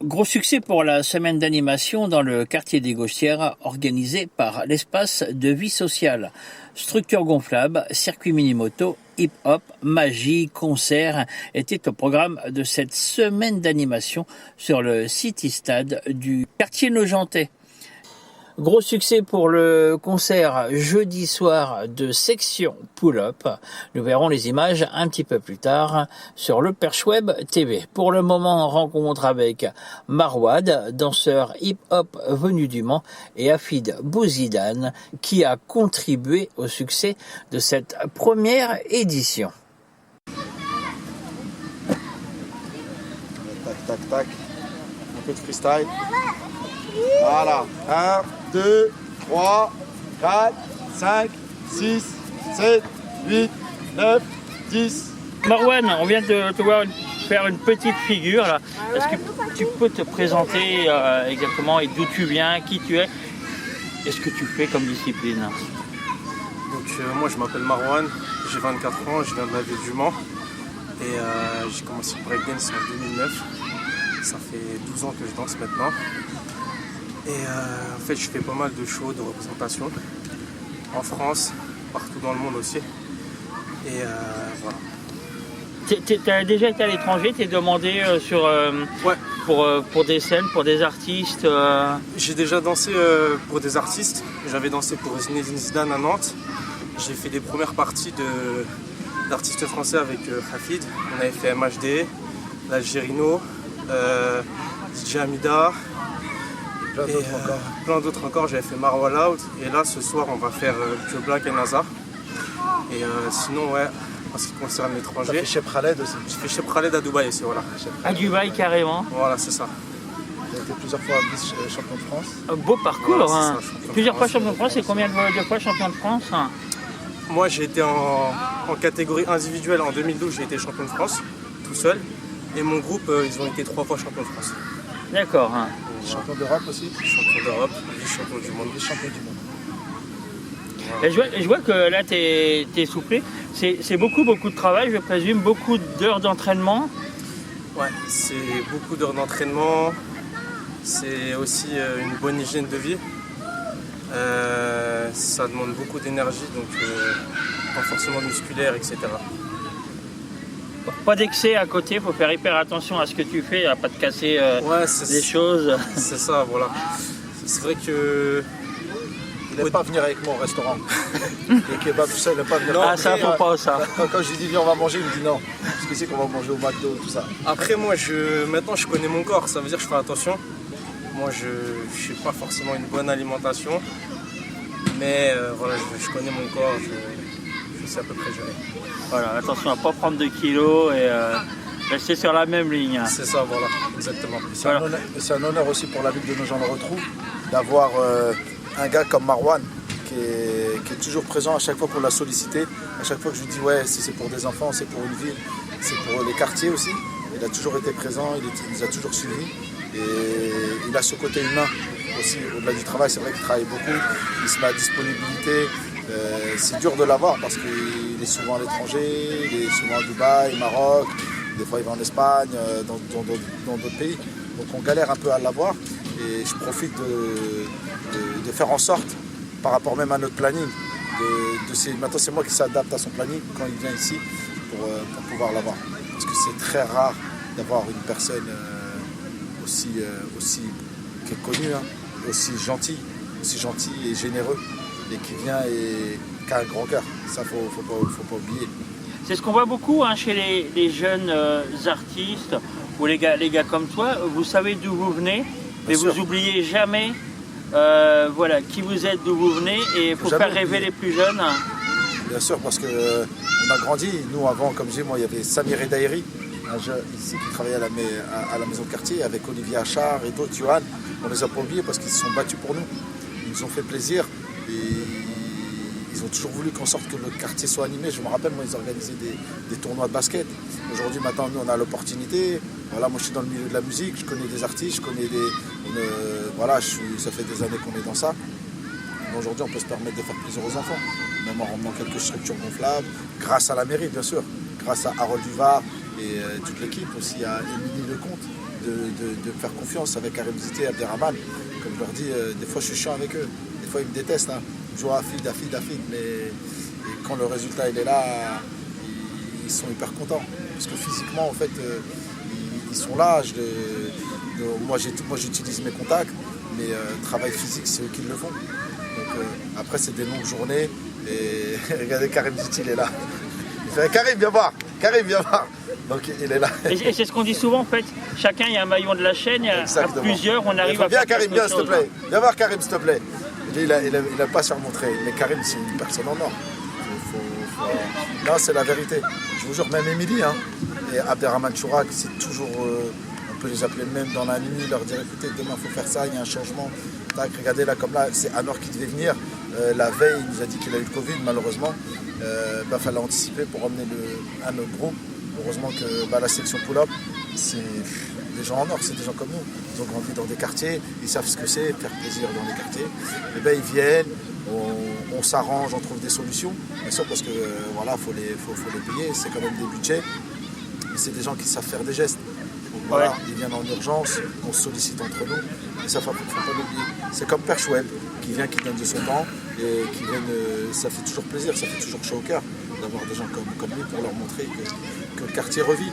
Gros succès pour la semaine d'animation dans le quartier des Gauchières organisée par l'espace de vie sociale. Structure gonflable, circuit mini-moto, hip-hop, magie, concerts étaient au programme de cette semaine d'animation sur le City Stade du quartier Nogentais. Gros succès pour le concert jeudi soir de Section Pull-Up. Nous verrons les images un petit peu plus tard sur le Perche Web TV. Pour le moment, rencontre avec Marwad, danseur hip-hop venu du Mans, et Afid Bouzidane, qui a contribué au succès de cette première édition. Tac, tac, tac. Un peu de freestyle. Voilà. 1, 2, 3, 4, 5, 6, 7, 8, 9, 10. Marwan, on vient de te voir faire une petite figure là. Est-ce que tu peux te présenter exactement et d'où tu viens, qui tu es et ce que tu fais comme discipline? Donc moi je m'appelle Marwan, j'ai 24 ans, je viens de la ville du Mans et j'ai commencé le breakdance en 2009. Ça fait 12 ans que je danse maintenant. Et en fait, je fais pas mal de shows, de représentations en France, partout dans le monde aussi. Et voilà. Tu as déjà été à l'étranger, tu es demandé Ouais. pour des scènes, pour des artistes J'ai déjà dansé pour des artistes. J'avais dansé pour Zinedine Zidane à Nantes. J'ai fait des premières parties d'artistes français avec Hafid. On avait fait MHD, l'Algérino, DJ Amida. Et plein d'autres encore, j'avais fait Marwa Loud et là ce soir on va faire Joe Black et Nazar. Et sinon ouais, en ce qui concerne l'étranger. Tu as fait Cheb Khaled aussi. J'ai fait Cheb Khaled à Dubaï aussi, voilà. à Dubaï carrément. Voilà, c'est ça. Tu as été plusieurs fois vice-champion de France. Un beau parcours, Voilà, hein. c'est ça, Plusieurs fois champion de France et combien de fois champion de France? Moi j'ai été en catégorie individuelle en 2012, j'ai été champion de France, tout seul. Et mon groupe, ils ont été 3 fois champion de France. D'accord. Hein. Champion d'Europe aussi. Champion d'Europe, vice-champion du monde. Vice-champion du monde. Et je vois que là tu es soufflé. C'est beaucoup de travail, je présume, beaucoup d'heures d'entraînement. Ouais, c'est beaucoup d'heures d'entraînement. C'est aussi une bonne hygiène de vie. Ça demande beaucoup d'énergie, donc renforcement musculaire, etc. Pas d'excès à côté, il faut faire hyper attention à ce que tu fais, à pas te casser Ouais, des choses. C'est ça, voilà. C'est vrai que... Il n'aime pas venir avec moi au restaurant. Les kebabs, tout ça, il n'aime pas venir. Non, Ah ça, faut pas ça. Quand je lui dis viens on va manger, il me dit non. Parce que c'est qu'on va manger au McDo, tout ça. Après moi, maintenant je connais mon corps, ça veut dire que je fais attention. Moi je n'ai pas forcément une bonne alimentation. Mais voilà, je connais mon corps, je sais à peu près gérer. Voilà, attention à pas prendre de kilos et rester sur la même ligne. C'est ça, voilà, exactement. C'est un honneur aussi pour la ville de Nogent-le-Rotrou d'avoir un gars comme Marwan qui est toujours présent à chaque fois qu'on l'a sollicité. À chaque fois que je lui dis ouais, si c'est pour des enfants, c'est pour une ville, c'est pour les quartiers aussi. Il a toujours été présent, il nous a toujours suivis. Et il a ce côté humain aussi, au-delà du travail, c'est vrai qu'il travaille beaucoup, il se met à disponibilité. C'est dur de l'avoir parce qu'il est souvent à l'étranger, il est souvent à Dubaï, Maroc, des fois il va en Espagne, dans d'autres pays. Donc on galère un peu à l'avoir et je profite de faire en sorte, par rapport même à notre planning, maintenant c'est moi qui s'adapte à son planning quand il vient ici pour pouvoir l'avoir. Parce que c'est très rare d'avoir une personne aussi qui est connue, hein, aussi gentil et généreux et qui vient et qui a un grand cœur. Ça, faut pas oublier. C'est ce qu'on voit beaucoup hein, chez les jeunes artistes ou les gars comme toi. Vous savez d'où vous venez, mais vous n'oubliez jamais voilà, qui vous êtes, d'où vous venez, et il faut faire rêver les plus jeunes. Bien sûr, parce qu'on a grandi. Nous, avant, comme je dis, moi, il y avait Samir Edaïri, un jeune ici qui travaillait à la maison de quartier, avec Olivier Achard et d'autres, Johan. On ne les a pas oubliés parce qu'ils se sont battus pour nous. Ils nous ont fait plaisir. Et ils ont toujours voulu qu'en sorte que le quartier soit animé. Je me rappelle, moi, ils organisaient des tournois de basket. Aujourd'hui, maintenant, nous, on a l'opportunité. Voilà, moi, je suis dans le milieu de la musique, je connais des artistes, je connais voilà, ça fait des années qu'on est dans ça. Mais aujourd'hui, on peut se permettre de faire plaisir aux enfants, même en ramenant quelques structures gonflables, grâce à la mairie, bien sûr, grâce à Harold Duvar et toute l'équipe, aussi à Émilie Lecomte, de faire confiance avec Karim Ziti et Abderrahmane. Comme je leur dis, des fois je suis chiant avec eux, des fois ils me détestent. Hein. Je joue Afid, mais quand le résultat il est là, ils sont hyper contents. Parce que physiquement, en fait, ils sont là. Moi j'utilise mes contacts, mais travail physique, c'est eux qui le font. Donc, après, c'est des longues journées. Et regardez, Karim Ziti, il est là. Il fait Karim, viens voir. Karim, viens voir. Donc il est là. Et c'est ce qu'on dit souvent en fait. Chacun, il y a un maillon de la chaîne, à plusieurs, on arrive à bien faire Karim, viens quelque s'il te chose. plaît. Viens voir Karim, s'il te plaît. Il a pas su remontrer. Mais Karim, c'est une personne en or. Non, c'est la vérité. Je vous jure, même Émilie, hein, et Abderrahmane Chourak, c'est toujours. On peut les appeler même dans la nuit, leur dire écoutez, demain il faut faire ça, il y a un changement. Tac, regardez là, comme là, c'est Anor qui devait venir. La veille, il nous a dit qu'il a eu le Covid, malheureusement. Il fallait anticiper pour emmener un autre groupe. Heureusement que la section pull-up, c'est des gens en or, c'est des gens comme nous. Ils ont grandi dans des quartiers, ils savent ce que c'est, faire plaisir dans les quartiers. Et ben ils viennent, on s'arrange, on trouve des solutions. Bien sûr, parce que voilà, faut les payer, c'est quand même des budgets. Mais c'est des gens qui savent faire des gestes. Donc, voilà, ils viennent en urgence, on se sollicite entre nous. Et ça, faut pas l'oublier. C'est comme Père Choueb, qui vient, qui donne de son temps, et qui viennent, ça fait toujours plaisir, ça fait toujours chaud au cœur d'avoir des gens comme lui pour leur montrer que le quartier revit.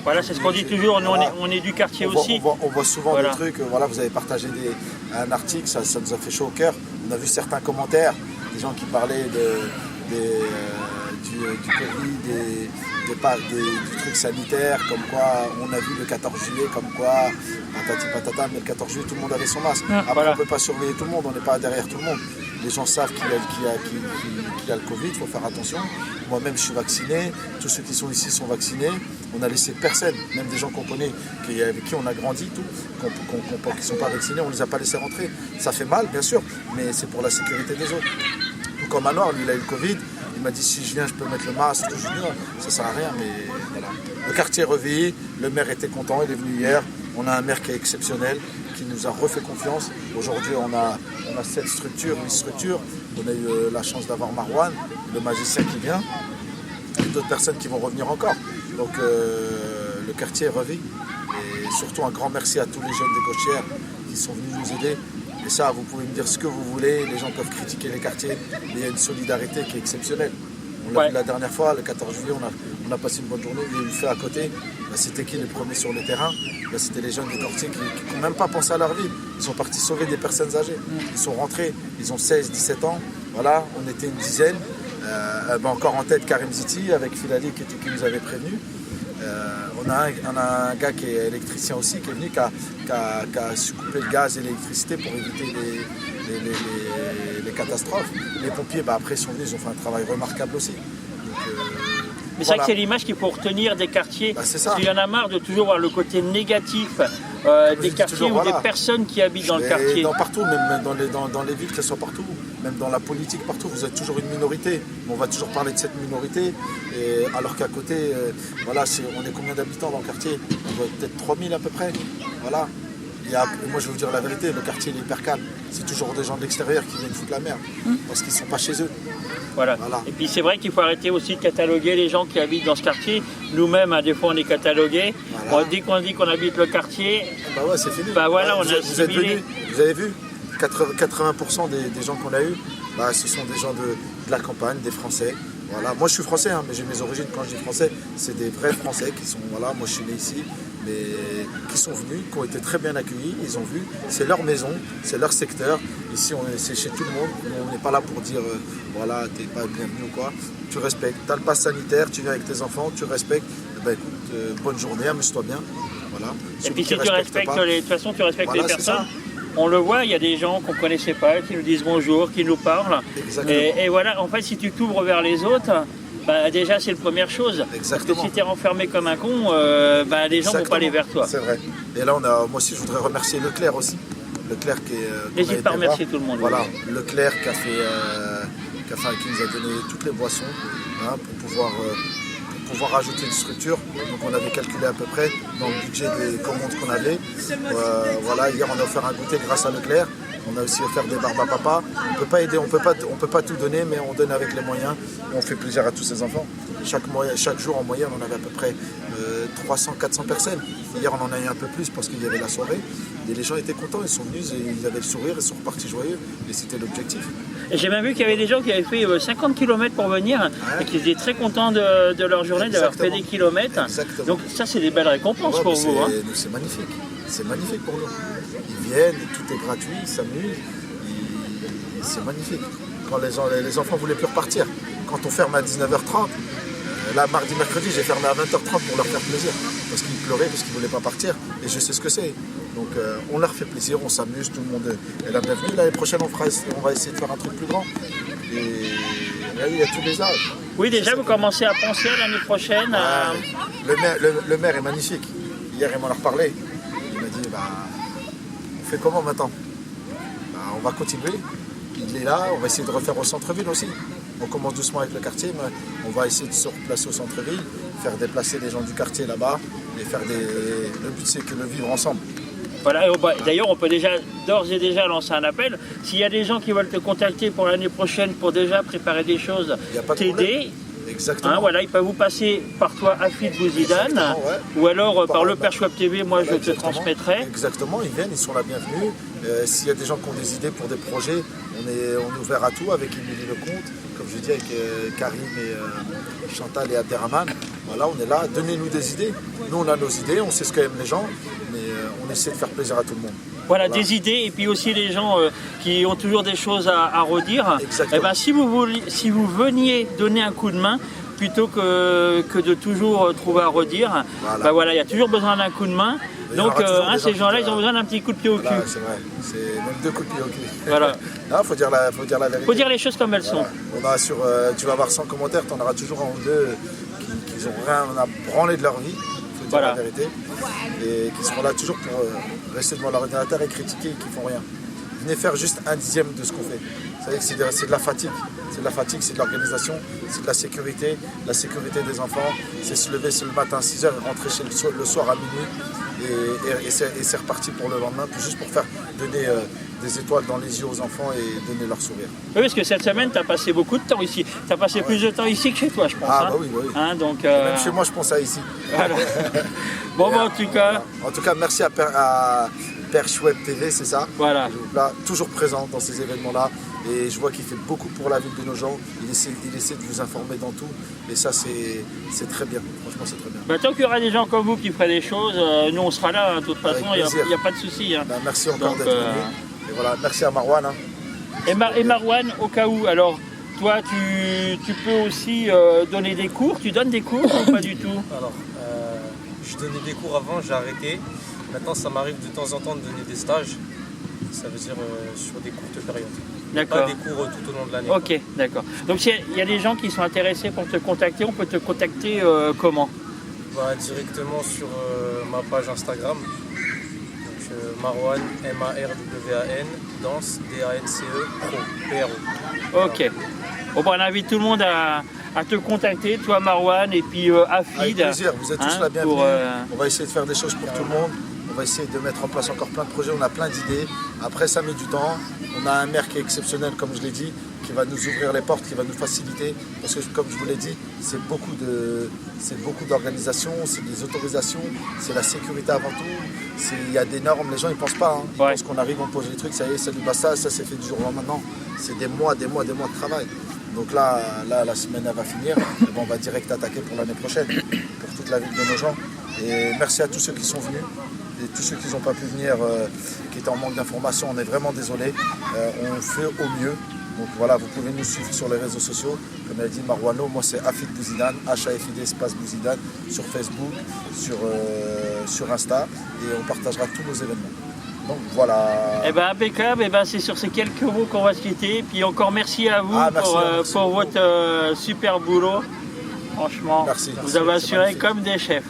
Voilà, c'est ce qu'on dit toujours, nous on est du quartier aussi. On voit souvent des trucs, voilà, vous avez partagé un article, ça nous a fait chaud au cœur. On a vu certains commentaires, des gens qui parlaient du Covid, du truc sanitaire, comme quoi on a vu le 14 juillet, comme quoi patati patata, mais le 14 juillet tout le monde avait son masque. Après on ne peut pas surveiller tout le monde, on n'est pas derrière tout le monde. Les gens savent qu'il y a le Covid, il faut faire attention. Moi-même, je suis vacciné. Tous ceux qui sont ici sont vaccinés. On a laissé personne, même des gens qu'on connaît, avec qui on a grandi, qui ne sont pas vaccinés, on ne les a pas laissés rentrer. Ça fait mal, bien sûr, mais c'est pour la sécurité des autres. Tout comme Anor, lui, il a eu le Covid. Il m'a dit, si je viens, je peux mettre le masque. Je dis, non, ça ne sert à rien, mais voilà. Le quartier revit, le maire était content, il est venu hier. On a un maire qui est exceptionnel, qui nous a refait confiance. Aujourd'hui, on a 7 structures, 8 structures. On a eu la chance d'avoir Marwan, le magicien qui vient, et d'autres personnes qui vont revenir encore. Donc le quartier revit. Et surtout un grand merci à tous les jeunes des Gauchières qui sont venus nous aider. Et ça, vous pouvez me dire ce que vous voulez, les gens peuvent critiquer les quartiers, mais il y a une solidarité qui est exceptionnelle. On l'a vu la dernière fois, le 14 juillet, on a passé une bonne journée, il y a eu le feu à côté. C'était qui les premiers sur le terrain? C'était les jeunes du quartier qui n'ont même pas pensé à leur vie. Ils sont partis sauver des personnes âgées. Ils sont rentrés, ils ont 16, 17 ans. Voilà, on était une dizaine. Encore en tête Karim Ziti avec Filali qui nous avait prévenus. On a un gars qui est électricien aussi, qui est venu, qui a su couper le gaz et l'électricité pour éviter les catastrophes. Les pompiers, après, ils sont venus, ils ont fait un travail remarquable aussi. Mais c'est vrai que c'est l'image qu'il faut retenir des quartiers. C'est ça. Parce qu'il y en a marre de toujours voir le côté négatif des quartiers ou des personnes qui habitent dans le quartier. Partout, même dans les villes, que ce soit partout, même dans la politique, partout, vous êtes toujours une minorité. On va toujours parler de cette minorité, alors qu'à côté, on est combien d'habitants dans le quartier? On doit être peut-être 3000 à peu près. Voilà. Moi, je vais vous dire la vérité, le quartier il est hyper calme. C'est toujours des gens de l'extérieur qui viennent foutre la merde, parce qu'ils ne sont pas chez eux. Voilà. Et puis c'est vrai qu'il faut arrêter aussi de cataloguer les gens qui habitent dans ce quartier. Nous-mêmes, des fois, on est catalogués. Voilà. Dès qu'on dit qu'on habite le quartier, c'est fini. Voilà, on vous êtes venus, vous avez vu, 80% des gens qu'on a eus, ce sont des gens de la campagne, des Français. Voilà. Moi je suis français, mais j'ai mes origines. Quand je dis français, c'est des vrais Français qui sont, moi je suis né ici, mais qui sont venus, qui ont été très bien accueillis, ils ont vu, c'est leur maison, c'est leur secteur. Ici c'est chez tout le monde, on n'est pas là pour dire t'es pas bienvenu ou quoi. Tu respectes, tu as le pass sanitaire, tu viens avec tes enfants, tu respectes, bonne journée, amuse-toi bien. Voilà. Et puis si tu respectes de toute façon tu respectes les personnes. On le voit, il y a des gens qu'on ne connaissait pas, qui nous disent bonjour, qui nous parlent. Et voilà, en fait, si tu t'ouvres vers les autres, déjà, c'est la première chose. Exactement. Parce que si tu es renfermé comme un con, les gens ne vont pas aller vers toi. C'est vrai. Et là, moi aussi, je voudrais remercier Leclerc aussi. Leclerc qui est... N'hésite pas à remercier tout le monde. Voilà, Leclerc qui nous a donné toutes les boissons pour pouvoir rajouter une structure. Donc on avait calculé à peu près dans le budget des commandes qu'on avait. Hier on a offert un goûter grâce à Leclerc. On a aussi offert des barbes à papa. On ne peut pas aider, on peut pas tout donner, mais on donne avec les moyens. On fait plaisir à tous ces enfants. Chaque jour en moyenne, on avait à peu près 300-400 personnes. Hier, on en a eu un peu plus parce qu'il y avait la soirée. Et les gens étaient contents, ils sont venus, ils avaient le sourire, ils sont repartis joyeux. Et c'était l'objectif. Et j'ai même vu qu'il y avait des gens qui avaient fait 50 km pour venir et qui étaient très contents de leur journée, d'avoir fait des kilomètres. Exactement. Donc ça, c'est des belles récompenses pour vous. Hein. C'est magnifique. C'est magnifique pour nous. Ils viennent, tout est gratuit, ils s'amusent. C'est magnifique. Quand les enfants ne voulaient plus repartir. Quand on ferme à 19h30, là, mardi, mercredi, j'ai fermé à 20h30 pour leur faire plaisir. Parce qu'ils pleuraient, parce qu'ils ne voulaient pas partir. Et je sais ce que c'est. Donc on leur fait plaisir, on s'amuse, tout le monde est la bienvenue. L'année prochaine, on va essayer de faire un truc plus grand. Et là, il y a tous les âges. Oui, déjà, vous commencez à penser à l'année prochaine. Le maire est magnifique. Hier, il m'en a reparlé. Il m'a dit, on fait comment maintenant? On va continuer. Il est là, on va essayer de refaire au centre-ville aussi. On commence doucement avec le quartier, mais on va essayer de se replacer au centre-ville, faire déplacer les gens du quartier là-bas et faire le but c'est que de vivre ensemble. Voilà, d'ailleurs on peut d'ores et déjà lancer un appel. S'il y a des gens qui veulent te contacter pour l'année prochaine pour déjà préparer des choses, t'aider, exactement. Voilà, ils peuvent vous passer par toi Hafid Bouzidane, ouais. Ou alors par le Père Chouab TV, moi je te transmettrai. Exactement, ils viennent, ils sont la bienvenue. S'il y a des gens qui ont des idées pour des projets, on est ouvert à tout avec Émilie Lecomte, comme je dis avec Karim et Chantal et Abderrahman. Voilà, on est là, donnez-nous des idées. Nous on a nos idées, on sait ce qu'aiment les gens, mais on essaie de faire plaisir à tout le monde. Voilà, des idées et puis aussi les gens qui ont toujours des choses à redire. Exactement. Et ben, si vous veniez donner un coup de main, plutôt que de toujours trouver à redire, voilà, il y a toujours besoin d'un coup de main. Donc ces gens-là, ils ont besoin d'un petit coup de pied au cul. C'est vrai, c'est même 2 coups de pied au cul. Voilà. Il faut dire la vérité. Il faut dire les choses comme elles sont. On a tu vas avoir 100 commentaires, tu en auras toujours un ou deux qui ont rien à branler de leur vie. Il faut dire la vérité. Et qui seront là toujours pour rester devant l'ordinateur et critiquer et qui font rien. Venez faire juste 1/10 de ce qu'on fait. Vous savez que c'est de la fatigue. C'est de la fatigue, c'est de l'organisation, c'est de la sécurité des enfants. C'est se lever le matin à 6h et rentrer le soir à minuit. Et c'est reparti pour le lendemain, juste pour faire donner des étoiles dans les yeux aux enfants et donner leur sourire. Oui, parce que cette semaine, tu as passé beaucoup de temps ici. Tu as passé plus de temps ici que chez toi, je pense. Ah, bah oui. Donc, même chez moi, je pense à ici. Voilà. Bon, en tout cas... En tout cas, merci à Père Chouab TV, c'est ça. Voilà. Là, toujours présent dans ces événements-là. Et je vois qu'il fait beaucoup pour la ville de Nogent. Il essaie de vous informer dans tout. Et ça, c'est très bien. Franchement, c'est très bien. Tant qu'il y aura des gens comme vous qui feraient des choses, nous, on sera là. De toute façon, il n'y a pas de souci. Merci encore d'être venu. Et voilà, merci à Marwan. Et Marwan, au cas où, alors, toi, tu peux aussi donner des cours. Tu donnes des cours ou pas du tout? Alors, je donnais des cours avant, j'ai arrêté. Maintenant, ça m'arrive de temps en temps de donner des stages. Ça veut dire sur des courtes périodes. D'accord. Pas des cours tout au long de l'année. Ok, d'accord. Donc s'il y a des gens qui sont intéressés pour te contacter, on peut te contacter comment? Directement sur ma page Instagram. Donc Marwan, M-A-R-W-A-N, danse, D-A-N-C-E, pro, P-R-O. Ok. Bon, on invite tout le monde à te contacter, toi Marwan et puis Hafid. Avec plaisir, vous êtes tous la bienvenue. On va essayer de faire des choses pour tout le monde. On va essayer de mettre en place encore plein de projets, on a plein d'idées. Après, ça met du temps. On a un maire qui est exceptionnel, comme je l'ai dit, qui va nous ouvrir les portes, qui va nous faciliter. Parce que, comme je vous l'ai dit, c'est beaucoup d'organisation, c'est des autorisations, c'est la sécurité avant tout. Il y a des normes, les gens ils pensent pas. Ils pensent qu'on arrive, on pose les trucs, ça y est, salut, basta, ça c'est fait du jour au lendemain. C'est des mois de travail. Donc là, la semaine elle va finir. Et on va direct attaquer pour l'année prochaine, pour toute la ville de Nogent. Et merci à tous ceux qui sont venus. Et tous ceux qui n'ont pas pu venir, qui étaient en manque d'informations, on est vraiment désolé. On fait au mieux. Donc voilà, vous pouvez nous suivre sur les réseaux sociaux. Comme elle a dit Marwano, moi c'est Hafid Bouzidane, H-A-F-I-D espace Bouzidane, sur Facebook, sur Insta. Et on partagera tous nos événements. Donc voilà. Eh ben impeccable, c'est sur ces quelques mots qu'on va se quitter. Puis encore merci à vous pour votre super boulot. Franchement, merci, vous avez assuré comme des chefs.